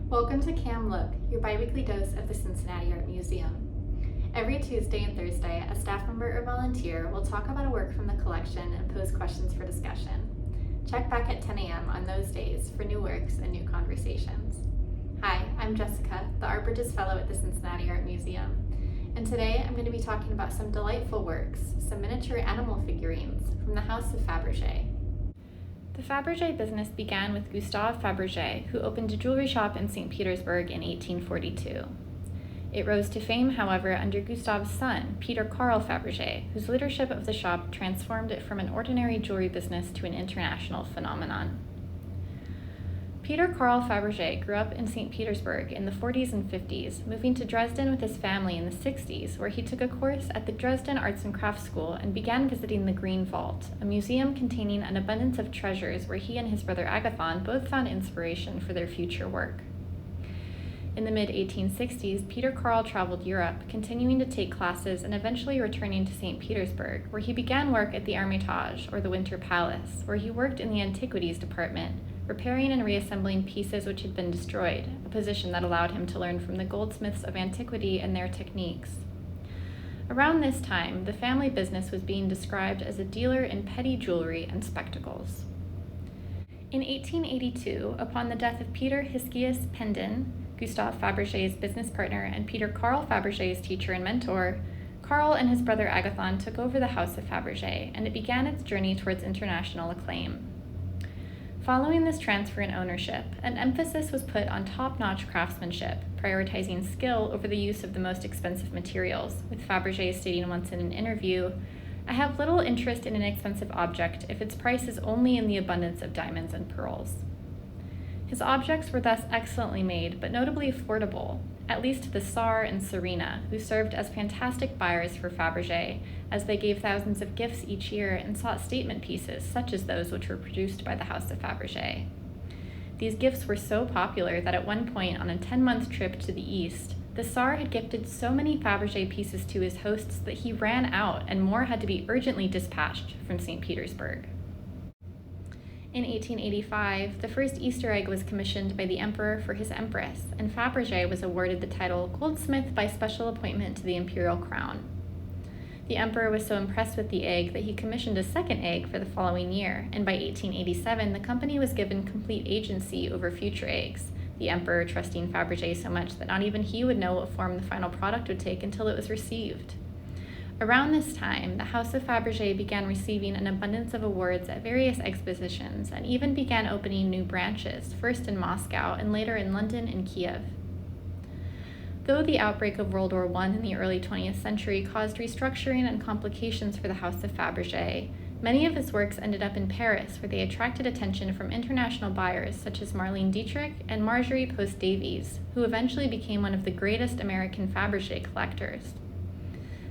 Welcome to Cam Look, your biweekly dose of the Cincinnati Art Museum. Every Tuesday and Thursday, a staff member or volunteer will talk about a work from the collection and pose questions for discussion. Check back at 10 a.m. on those days for new works and new conversations. Hi, I'm Jessica, the Art Bridges Fellow at the Cincinnati Art Museum. And today I'm going to be talking about some delightful works, some miniature animal figurines from the House of Fabergé. The Fabergé business began with Gustave Fabergé, who opened a jewelry shop in St. Petersburg in 1842. It rose to fame, however, under Gustave's son, Peter Carl Faberge, whose leadership of the shop transformed it from an ordinary jewelry business to an international phenomenon. Peter Carl Faberge grew up in St. Petersburg in the 40s and 50s, moving to Dresden with his family in the 60s, where he took a course at the Dresden Arts and Crafts School and began visiting the Green Vault, a museum containing an abundance of treasures where he and his brother Agathon both found inspiration for their future work. In the mid-1860s, Peter Carl traveled Europe, continuing to take classes and eventually returning to St. Petersburg, where he began work at the Hermitage, or the Winter Palace, where he worked in the antiquities department, repairing and reassembling pieces which had been destroyed, a position that allowed him to learn from the goldsmiths of antiquity and their techniques. Around this time, the family business was being described as a dealer in petty jewelry and spectacles. In 1882, upon the death of Peter Hiscius Pendin, Gustave Fabergé's business partner and Peter Carl Fabergé's teacher and mentor, Carl and his brother Agathon took over the House of Fabergé, and it began its journey towards international acclaim. Following this transfer in ownership, an emphasis was put on top-notch craftsmanship, prioritizing skill over the use of the most expensive materials, with Fabergé stating once in an interview, "I have little interest in an expensive object if its price is only in the abundance of diamonds and pearls." His objects were thus excellently made, but notably affordable, at least to the Tsar and Tsarina, who served as fantastic buyers for Fabergé, as they gave thousands of gifts each year and sought statement pieces such as those which were produced by the House of Fabergé. These gifts were so popular that at one point on a 10-month trip to the East, the Tsar had gifted so many Fabergé pieces to his hosts that he ran out and more had to be urgently dispatched from St. Petersburg. In 1885, the first Easter egg was commissioned by the emperor for his empress, and Fabergé was awarded the title Goldsmith by special appointment to the imperial crown. The emperor was so impressed with the egg that he commissioned a second egg for the following year, and by 1887, the company was given complete agency over future eggs, the emperor trusting Fabergé so much that not even he would know what form the final product would take until it was received. Around this time, the House of Fabergé began receiving an abundance of awards at various expositions and even began opening new branches, first in Moscow and later in London and Kiev. Though the outbreak of World War I in the early 20th century caused restructuring and complications for the House of Fabergé, many of his works ended up in Paris, where they attracted attention from international buyers such as Marlene Dietrich and Marjorie Post Davies, who eventually became one of the greatest American Fabergé collectors.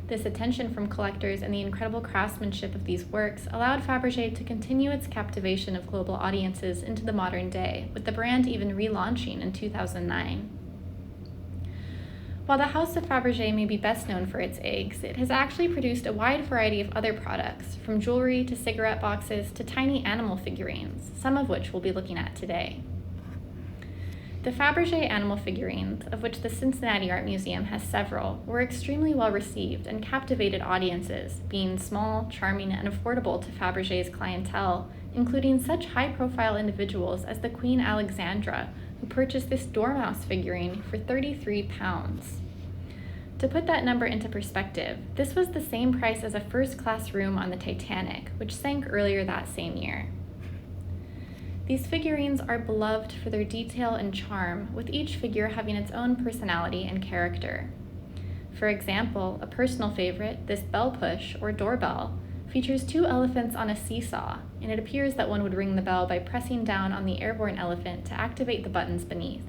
This attention from collectors and the incredible craftsmanship of these works allowed Fabergé to continue its captivation of global audiences into the modern day, with the brand even relaunching in 2009. While the House of Fabergé may be best known for its eggs, it has actually produced a wide variety of other products, from jewelry to cigarette boxes to tiny animal figurines, some of which we'll be looking at today. The Fabergé animal figurines, of which the Cincinnati Art Museum has several, were extremely well received and captivated audiences, being small, charming, and affordable to Fabergé's clientele, including such high-profile individuals as the Queen Alexandra, who purchased this dormouse figurine for £33. To put that number into perspective, this was the same price as a first-class room on the Titanic, which sank earlier that same year. These figurines are beloved for their detail and charm, with each figure having its own personality and character. For example, a personal favorite, this bell push, or doorbell, features two elephants on a seesaw, and it appears that one would ring the bell by pressing down on the airborne elephant to activate the buttons beneath.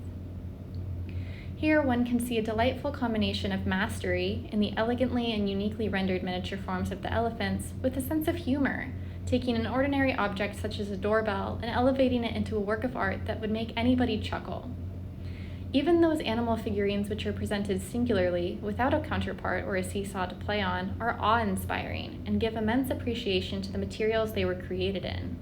Here one can see a delightful combination of mastery in the elegantly and uniquely rendered miniature forms of the elephants with a sense of humor, taking an ordinary object such as a doorbell and elevating it into a work of art that would make anybody chuckle. Even those animal figurines which are presented singularly, without a counterpart or a seesaw to play on, are awe-inspiring and give immense appreciation to the materials they were created in.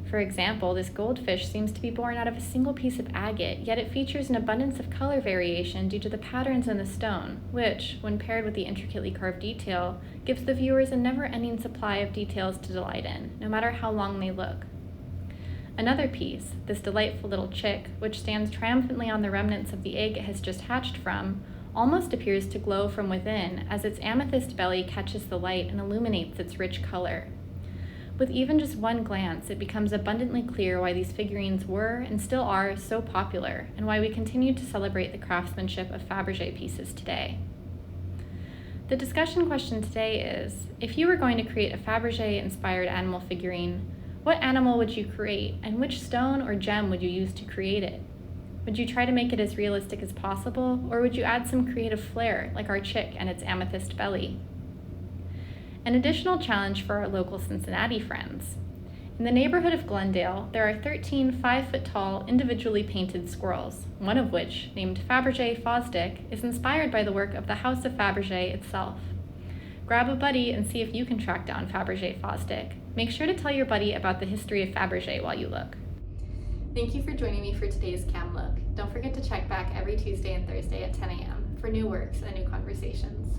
For example, this goldfish seems to be born out of a single piece of agate, yet it features an abundance of color variation due to the patterns in the stone, which, when paired with the intricately carved detail, gives the viewers a never-ending supply of details to delight in, no matter how long they look. Another piece, this delightful little chick, which stands triumphantly on the remnants of the egg it has just hatched from, almost appears to glow from within as its amethyst belly catches the light and illuminates its rich color. With even just one glance, it becomes abundantly clear why these figurines were and still are so popular, and why we continue to celebrate the craftsmanship of Fabergé pieces today. The discussion question today is, if you were going to create a Fabergé-inspired animal figurine, what animal would you create, and which stone or gem would you use to create it? Would you try to make it as realistic as possible, or would you add some creative flair, like our chick and its amethyst belly? An additional challenge for our local Cincinnati friends. In the neighborhood of Glendale, there are 13 5-foot-tall, individually painted squirrels, one of which, named Fabergé Fosdick, is inspired by the work of the House of Fabergé itself. Grab a buddy and see if you can track down Fabergé Fosdick. Make sure to tell your buddy about the history of Fabergé while you look. Thank you for joining me for today's Cam Look. Don't forget to check back every Tuesday and Thursday at 10 a.m. for new works and new conversations.